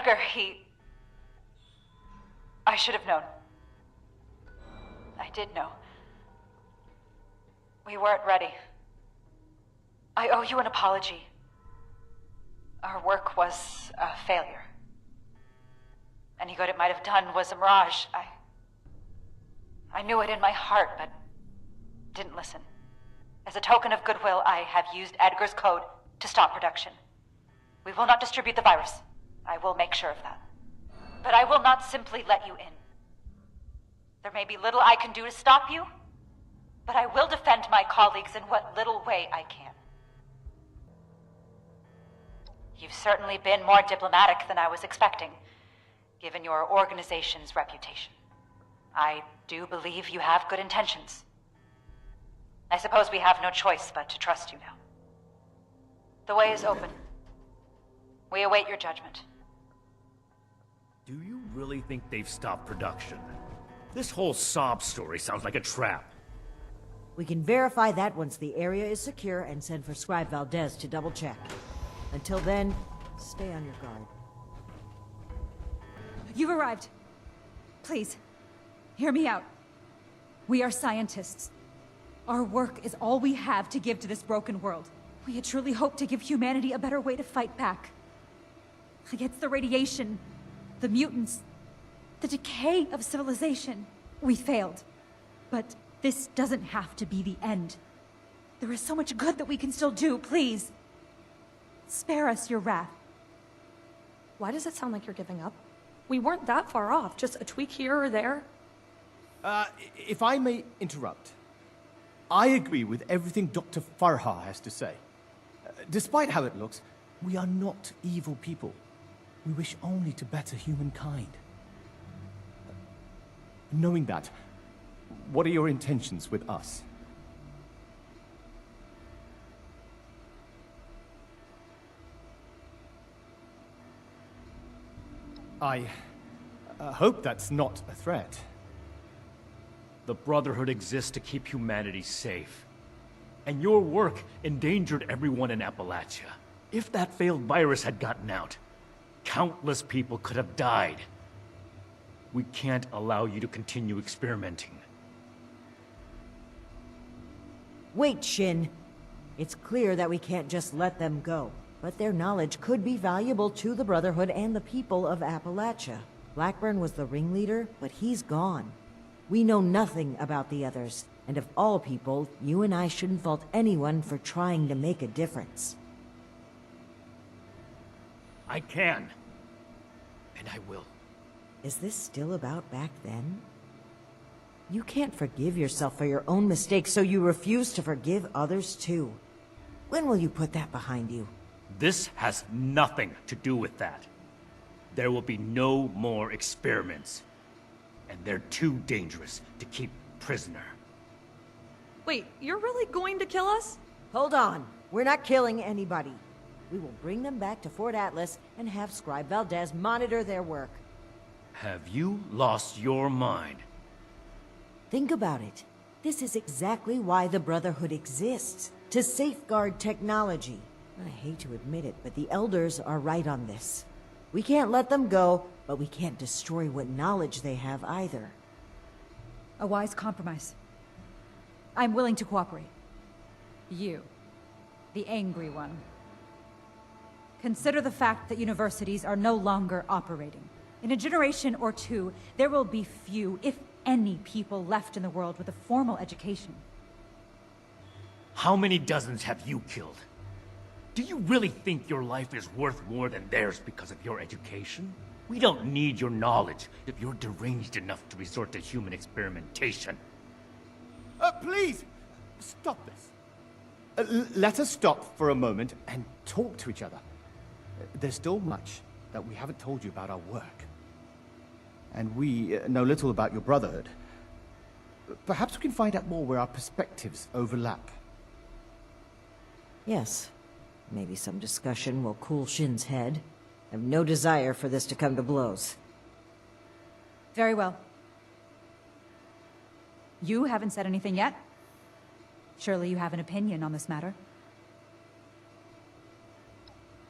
Edgar, I should have known. I did know. We weren't ready. I owe you an apology. Our work was a failure. Any good it might have done was a mirage. I knew it in my heart, but didn't listen. As a token of goodwill, I have used Edgar's code to stop production. We will not distribute the virus. I will make sure of that. But I will not simply let you in. There may be little I can do to stop you, but I will defend my colleagues in what little way I can. You've certainly been more diplomatic than I was expecting, given your organization's reputation. I do believe you have good intentions. I suppose we have no choice but to trust you now. The way is open. We await your judgment. Do you really think they've stopped production? This whole sob story sounds like a trap. We can verify that once the area is secure and send for Scribe Valdez to double-check. Until then, stay on your guard. You've arrived. Please, hear me out. We are scientists. Our work is all we have to give to this broken world. We had truly hoped to give humanity a better way to fight back. Against the radiation, the mutants, the decay of civilization. We failed. But this doesn't have to be the end. There is so much good that we can still do, please. Spare us your wrath. Why does it sound like you're giving up? We weren't that far off, just a tweak here or there. If I may interrupt. I agree with everything Dr. Farha has to say. Despite how it looks, we are not evil people. We wish only to better humankind. Knowing that, what are your intentions with us? I hope that's not a threat. The Brotherhood exists to keep humanity safe. And your work endangered everyone in Appalachia. If that failed virus had gotten out, countless people could have died. We can't allow you to continue experimenting. Wait, Shin. It's clear that we can't just let them go. But their knowledge could be valuable to the Brotherhood and the people of Appalachia. Blackburn was the ringleader, but he's gone. We know nothing about the others, and of all people, you and I shouldn't fault anyone for trying to make a difference. I can. And I will. Is this still about back then? You can't forgive yourself for your own mistakes, so you refuse to forgive others too. When will you put that behind you? This has nothing to do with that. There will be no more experiments. And they're too dangerous to keep prisoner. Wait, you're really going to kill us? Hold on. We're not killing anybody. We will bring them back to Fort Atlas and have Scribe Valdez monitor their work. Have you lost your mind? Think about it. This is exactly why the Brotherhood exists. To safeguard technology. I hate to admit it, but the Elders are right on this. We can't let them go, but we can't destroy what knowledge they have either. A wise compromise. I'm willing to cooperate. You, the angry one. Consider the fact that universities are no longer operating. In a generation or two, there will be few, if any, people left in the world with a formal education. How many dozens have you killed? Do you really think your life is worth more than theirs because of your education? We don't need your knowledge if you're deranged enough to resort to human experimentation. Please, stop this. Let us stop for a moment and talk to each other. There's still much that we haven't told you about our work. And we know little about your Brotherhood. Perhaps we can find out more where our perspectives overlap. Yes. Maybe some discussion will cool Shin's head. I have no desire for this to come to blows. Very well. You haven't said anything yet. Surely you have an opinion on this matter.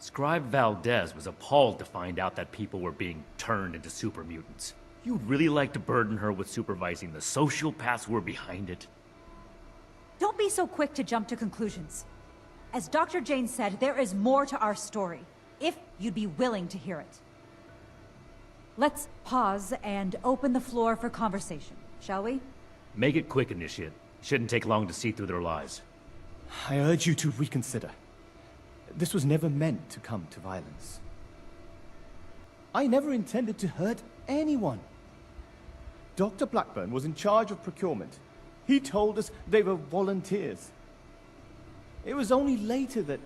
Scribe Valdez was appalled to find out that people were being turned into super mutants. You'd really like to burden her with supervising the sociopaths who were behind it? Don't be so quick to jump to conclusions. As Dr. Jane said, there is more to our story, if you'd be willing to hear it. Let's pause and open the floor for conversation, shall we? Make it quick, Initiate. Shouldn't take long to see through their lies. I urge you to reconsider. This was never meant to come to violence. I never intended to hurt anyone. Dr. Blackburn was in charge of procurement. He told us they were volunteers. It was only later that...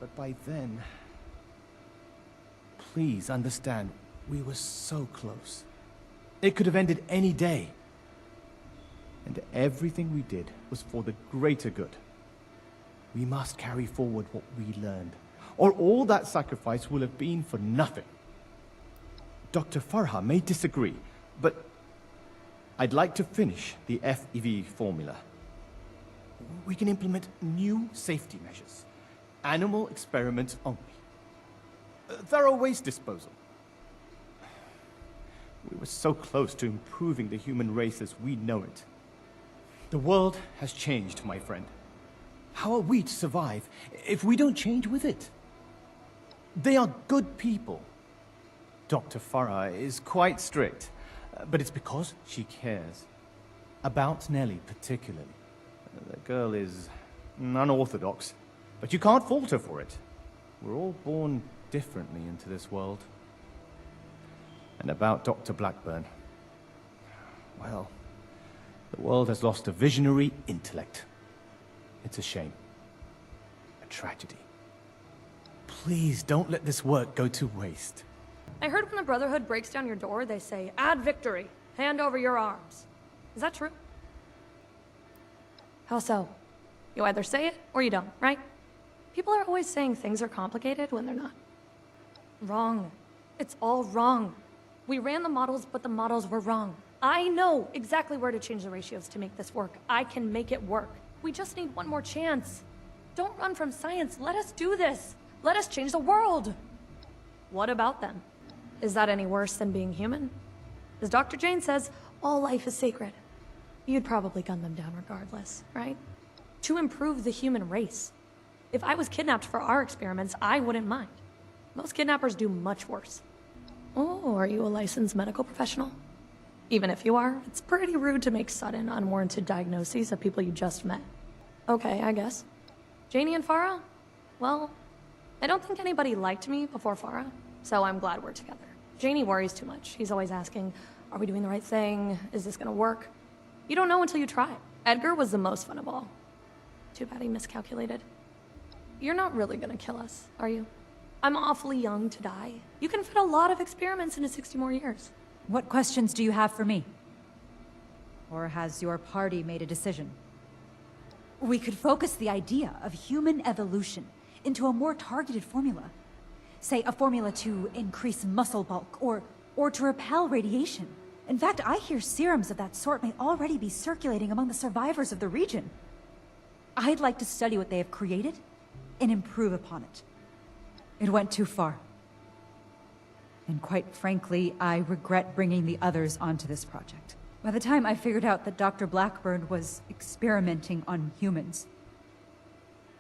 But by then... Please understand, we were so close. It could have ended any day. And everything we did was for the greater good. We must carry forward what we learned, or all that sacrifice will have been for nothing. Dr. Farha may disagree, but I'd like to finish the FEV formula. We can implement new safety measures. Animal experiments only. Thorough waste disposal. We were so close to improving the human race as we know it. The world has changed, my friend. How are we to survive if we don't change with it? They are good people. Dr. Farah is quite strict, but it's because she cares. About Nellie, particularly. The girl is unorthodox, but you can't fault her for it. We're all born differently into this world. And about Dr. Blackburn, well, the world has lost a visionary intellect. It's a shame. A tragedy. Please don't let this work go to waste. I heard when the Brotherhood breaks down your door, they say, "Add victory. Hand over your arms." Is that true? How so? You either say it or you don't, right? People are always saying things are complicated when they're not. Wrong. It's all wrong. We ran the models, but the models were wrong. I know exactly where to change the ratios to make this work. I can make it work. We just need one more chance. Don't run from science. Let us do this. Let us change the world. What about them? Is that any worse than being human? As Dr. Jane says, all life is sacred. You'd probably gun them down regardless, right? To improve the human race. If I was kidnapped for our experiments, I wouldn't mind. Most kidnappers do much worse. Oh, are you a licensed medical professional? Even if you are, it's pretty rude to make sudden, unwarranted diagnoses of people you just met. Okay, I guess. Janie and Farah? Well, I don't think anybody liked me before Farah, so I'm glad we're together. Janie worries too much. He's always asking, are we doing the right thing? Is this gonna work? You don't know until you try. Edgar was the most fun of all. Too bad he miscalculated. You're not really gonna kill us, are you? I'm awfully young to die. You can fit a lot of experiments into 60 more years. What questions do you have for me? Or has your party made a decision? We could focus the idea of human evolution into a more targeted formula. Say, a formula to increase muscle bulk, or to repel radiation. In fact, I hear serums of that sort may already be circulating among the survivors of the region. I'd like to study what they have created and improve upon it. It went too far. And quite frankly, I regret bringing the others onto this project. By the time I figured out that Dr. Blackburn was experimenting on humans,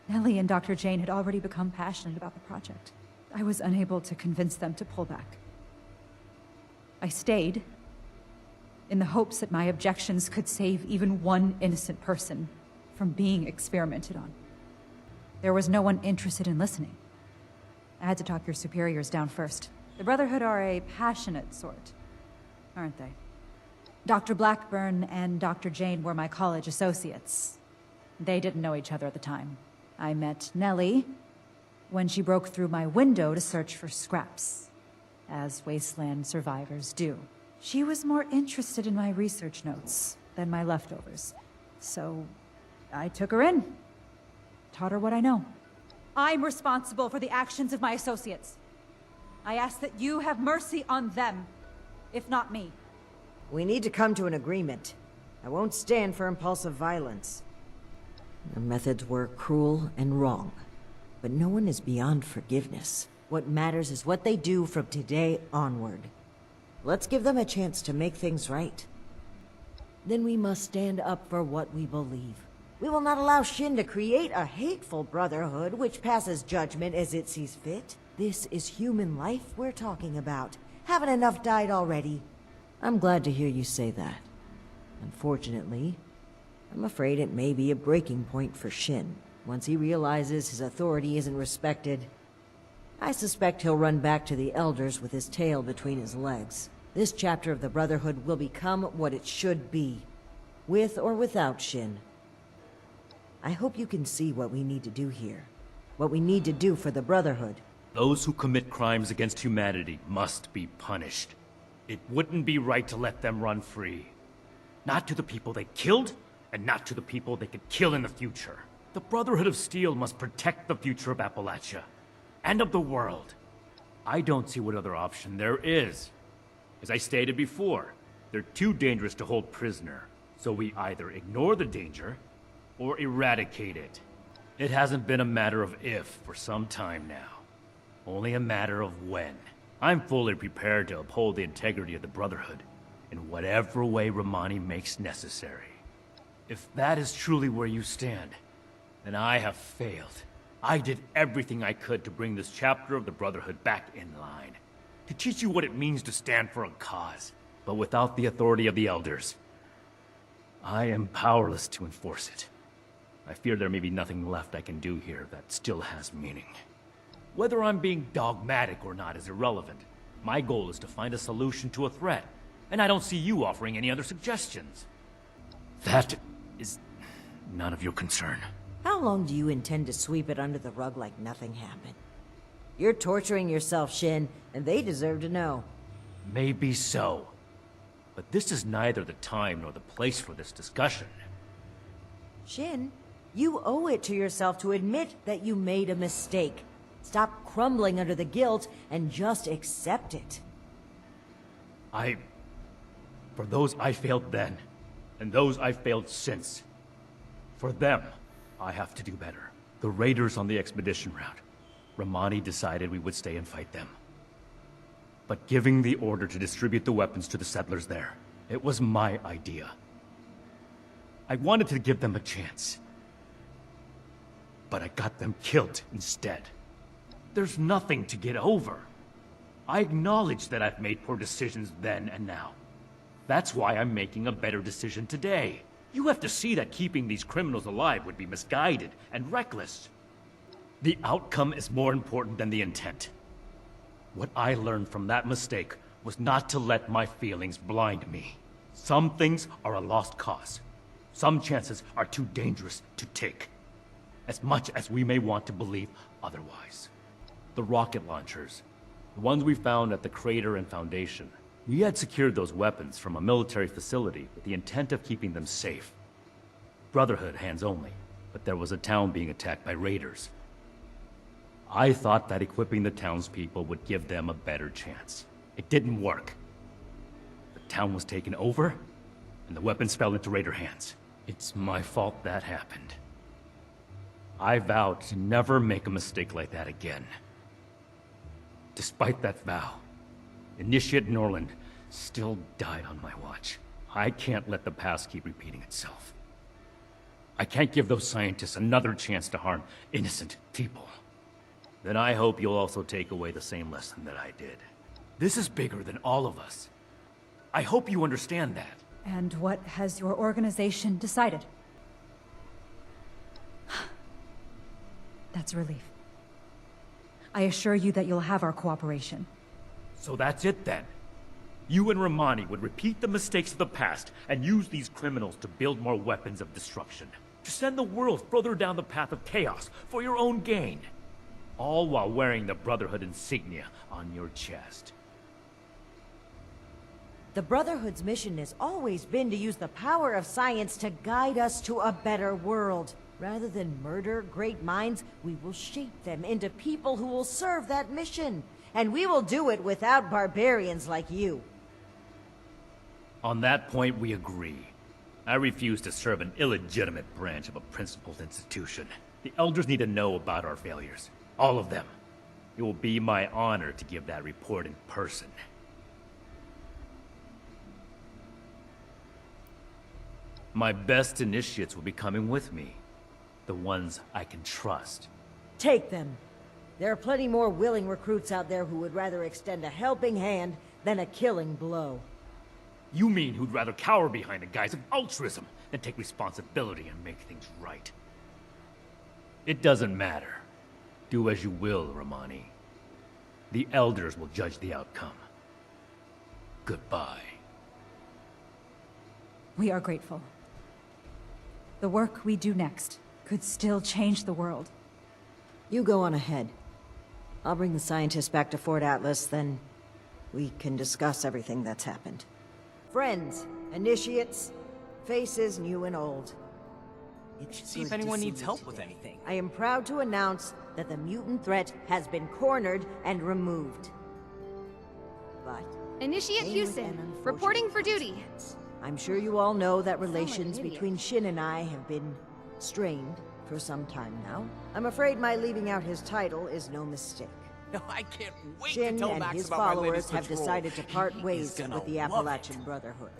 Nellie and Dr. Jane had already become passionate about the project. I was unable to convince them to pull back. I stayed, in the hopes that my objections could save even one innocent person from being experimented on. There was no one interested in listening. I had to talk your superiors down first. The Brotherhood are a passionate sort, aren't they? Dr. Blackburn and Dr. Jane were my college associates. They didn't know each other at the time. I met Nellie when she broke through my window to search for scraps, as wasteland survivors do. She was more interested in my research notes than my leftovers, so I took her in, taught her what I know. I'm responsible for the actions of my associates. I ask that you have mercy on them, if not me. We need to come to an agreement. I won't stand for impulsive violence. The methods were cruel and wrong. but no one is beyond forgiveness. What matters is what they do from today onward. Let's give them a chance to make things right. Then we must stand up for what we believe. We will not allow Shin to create a hateful brotherhood which passes judgment as it sees fit. This is human life we're talking about. Haven't enough died already? I'm glad to hear you say that. Unfortunately, I'm afraid it may be a breaking point for Shin. Once he realizes his authority isn't respected, I suspect he'll run back to the Elders with his tail between his legs. This chapter of the Brotherhood will become what it should be, with or without Shin. I hope you can see what we need to do here. What we need to do for the Brotherhood. Those who commit crimes against humanity must be punished. It wouldn't be right to let them run free. Not to the people they killed, and not to the people they could kill in the future. The Brotherhood of Steel must protect the future of Appalachia, and of the world. I don't see what other option there is. As I stated before, they're too dangerous to hold prisoner, so we either ignore the danger, or eradicate it. It hasn't been a matter of if for some time now. Only a matter of when. I'm fully prepared to uphold the integrity of the Brotherhood in whatever way Romani makes necessary. If that is truly where you stand, then I have failed. I did everything I could to bring this chapter of the Brotherhood back in line, to teach you what it means to stand for a cause. But without the authority of the Elders, I am powerless to enforce it. I fear there may be nothing left I can do here that still has meaning. Whether I'm being dogmatic or not is irrelevant. My goal is to find a solution to a threat, and I don't see you offering any other suggestions. That is none of your concern. How long do you intend to sweep it under the rug like nothing happened? You're torturing yourself, Shin, and they deserve to know. Maybe so. But this is neither the time nor the place for this discussion. Shin, you owe it to yourself to admit that you made a mistake. Stop crumbling under the guilt and just accept it. For those I failed then, and those I failed since, for them, I have to do better. The raiders on the expedition route, Romani decided we would stay and fight them. But giving the order to distribute the weapons to the settlers there, it was my idea. I wanted to give them a chance. But I got them killed instead. There's nothing to get over. I acknowledge that I've made poor decisions then and now. That's why I'm making a better decision today. You have to see that keeping these criminals alive would be misguided and reckless. The outcome is more important than the intent. What I learned from that mistake was not to let my feelings blind me. Some things are a lost cause. Some chances are too dangerous to take, as much as we may want to believe otherwise. The rocket launchers, the ones we found at the crater and foundation, we had secured those weapons from a military facility with the intent of keeping them safe. Brotherhood hands only, but there was a town being attacked by raiders. I thought that equipping the townspeople would give them a better chance. It didn't work. The town was taken over, and the weapons fell into raider hands. It's my fault that happened. I vowed to never make a mistake like that again. Despite that vow, Initiate Norland still died on my watch. I can't let the past keep repeating itself. I can't give those scientists another chance to harm innocent people. Then I hope you'll also take away the same lesson that I did. This is bigger than all of us. I hope you understand that. And what has your organization decided? That's a relief. I assure you that you'll have our cooperation. So that's it then. You and Romani would repeat the mistakes of the past and use these criminals to build more weapons of destruction. To send the world further down the path of chaos for your own gain. All while wearing the Brotherhood insignia on your chest. The Brotherhood's mission has always been to use the power of science to guide us to a better world. Rather than murder great minds, we will shape them into people who will serve that mission. And we will do it without barbarians like you. On that point, we agree. I refuse to serve an illegitimate branch of a principled institution. The Elders need to know about our failures. All of them. It will be my honor to give that report in person. My best initiates will be coming with me. The ones I can trust. Take them. There are plenty more willing recruits out there who would rather extend a helping hand than a killing blow. You mean who'd rather cower behind the guise of altruism than take responsibility and make things right? It doesn't matter. Do as you will, Romani. The Elders will judge the outcome. Goodbye. We are grateful. The work we do next could still change the world. You go on ahead. I'll bring the scientists back to Fort Atlas, then we can discuss everything that's happened. Friends, initiates, faces new and old. See if anyone needs help with anything. I am proud to announce that the mutant threat has been cornered and removed. But Initiate came with Houston, an unfortunate reporting for duty. consequence. I'm sure you all know that relations idiot. between Shin and I have been strained for some time now. I'm afraid my leaving out his title is no mistake. No, I can't wait Shin to tell and Max his about my followers latest have patrol. decided to part He ways is gonna with the love Appalachian it. Brotherhood.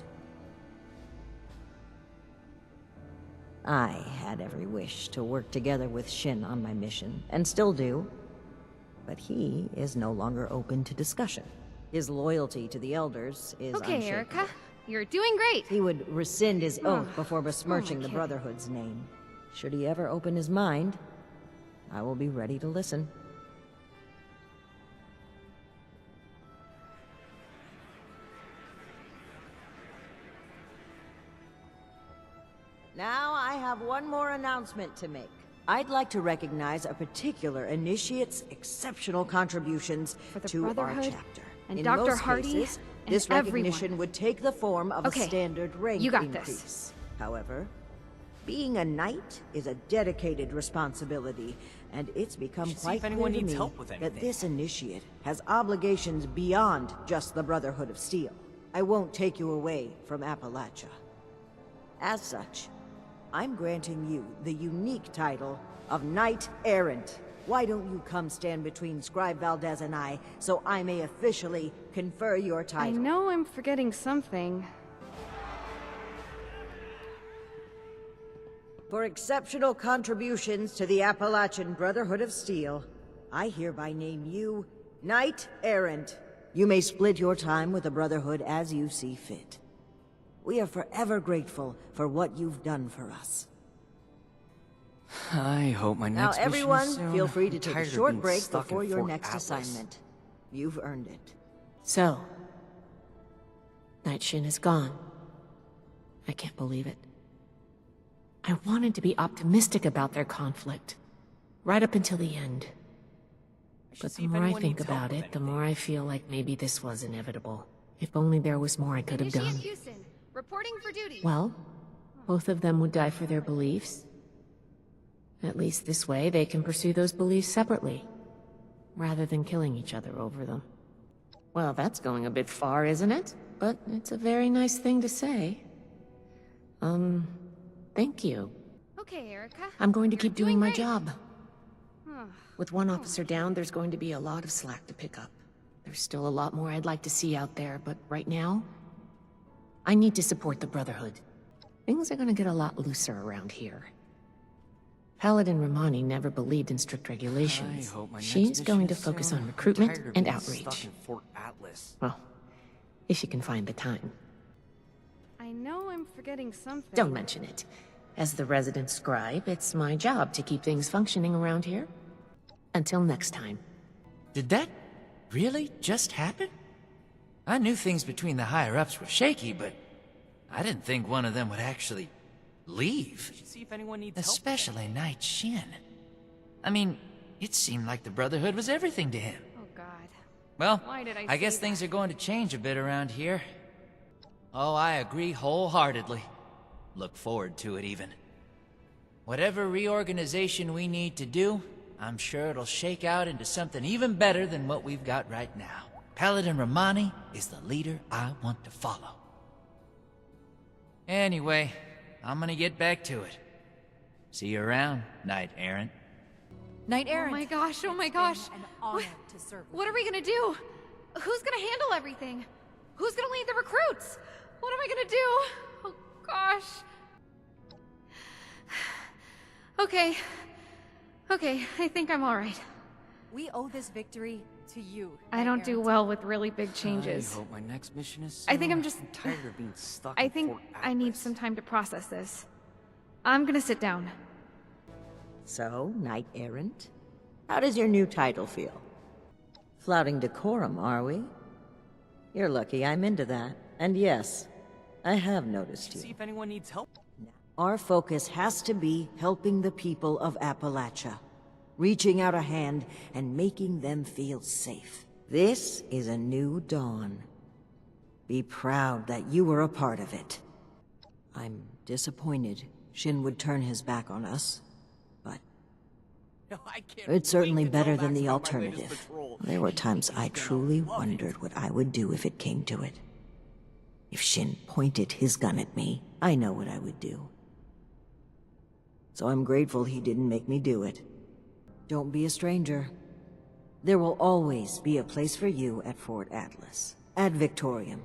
I had every wish to work together with Shin on my mission, and still do. But he is no longer open to discussion. His loyalty to the Elders is Okay, unshakable. Erica. You're doing great. He would rescind his oath before besmirching the kidding. Brotherhood's name. Should he ever open his mind, I will be ready to listen. Now I have one more announcement to make. I'd like to recognize a particular initiate's exceptional contributions For the to our Brotherhood chapter. and In Dr. most Hardy cases, and this recognition everyone. would take the form of Okay, a standard rank you got increase. this. However, being a knight is a dedicated responsibility, and it's become should see quite if clear anyone to needs me help with that anything. this initiate has obligations beyond just the Brotherhood of Steel. I won't take you away from Appalachia. As such, I'm granting you the unique title of Knight-Errant. Why don't you come stand between Scribe Valdez and I, so I may officially confer your I title? know I'm forgetting something. For exceptional contributions to the Appalachian Brotherhood of Steel, I hereby name you Knight-Errant. You may split your time with the Brotherhood as you see fit. We are forever grateful for what you've done for us. I hope my Now, next mission is everyone, soon. feel free to I'm take a tired of short being break stuck in before your Fort next Atlas. assignment. You've earned it. So, Night Shin is gone. I can't believe it. I wanted to be optimistic about their conflict, right up until the end. But see the if more I anyone think needs help about with it, the more I feel like maybe this was inevitable. If only there was more I could have Initiate done. Houston, reporting for duty. Well, both of them would die for their beliefs. At least this way, they can pursue those beliefs separately, rather than killing each other over them. Well, that's going a bit far, isn't it? But it's a very nice thing to say. Thank you. Okay, Erica. I'm going to You're keep doing my great. job. With one officer down, there's going to be a lot of slack to pick up. There's still a lot more I'd like to see out there, but right now, I need to support the Brotherhood. Things are gonna get a lot looser around here. Paladin Romani never believed in strict regulations. I hope my next She's mission going to is focus soon. on I'm recruitment tired of and being outreach. Stuck in Fort Atlas. Well, if you can find the time. I know I'm forgetting something. Don't mention it. As the resident scribe, it's my job to keep things functioning around here. Until next time. Did that really just happen? I knew things between the higher-ups were shaky, but I didn't think one of them would actually leave. Should see if anyone needs help with Especially Knight Shin. I mean, it seemed like the Brotherhood was everything to him. Oh, God. Well, Why did I I guess say things are going to change a bit around here. Oh, I agree wholeheartedly. Look forward to it, even. Whatever reorganization we need to do, I'm sure it'll shake out into something even better than what we've got right now. Paladin Romani is the leader I want to follow. Anyway, I'm gonna get back to it. See you around, Knight-Errant. Knight-Errant. Oh my gosh, oh my gosh. An honor to serve with What are we gonna do? Who's gonna handle everything? Who's gonna lead the recruits? What am I gonna do? Oh gosh. Okay. Okay, I think I'm alright. We owe this victory to you. I don't do Knight-Errant. well with really big changes. I hope my next mission is I think soon. I'm just- tired of being stuck I in think Fort I need Atlas. some time to process this. I'm gonna sit down. So, Knight-Errant? How does your new title feel? Flouting decorum, are we? You're lucky I'm into that. And yes, I have noticed See you. if anyone needs help. Our focus has to be helping the people of Appalachia, reaching out a hand and making them feel safe. This is a new dawn. Be proud that you were a part of it. I'm disappointed Shin would turn his back on us, but I can't it's certainly wait to tell better than Max the about my latest alternative. patrol. There were times I He's gonna truly love it. wondered what I would do if it came to it. If Shin pointed his gun at me, I know what I would do. So I'm grateful he didn't make me do it. Don't be a stranger. There will always be a place for you at Fort Atlas, at Victorium,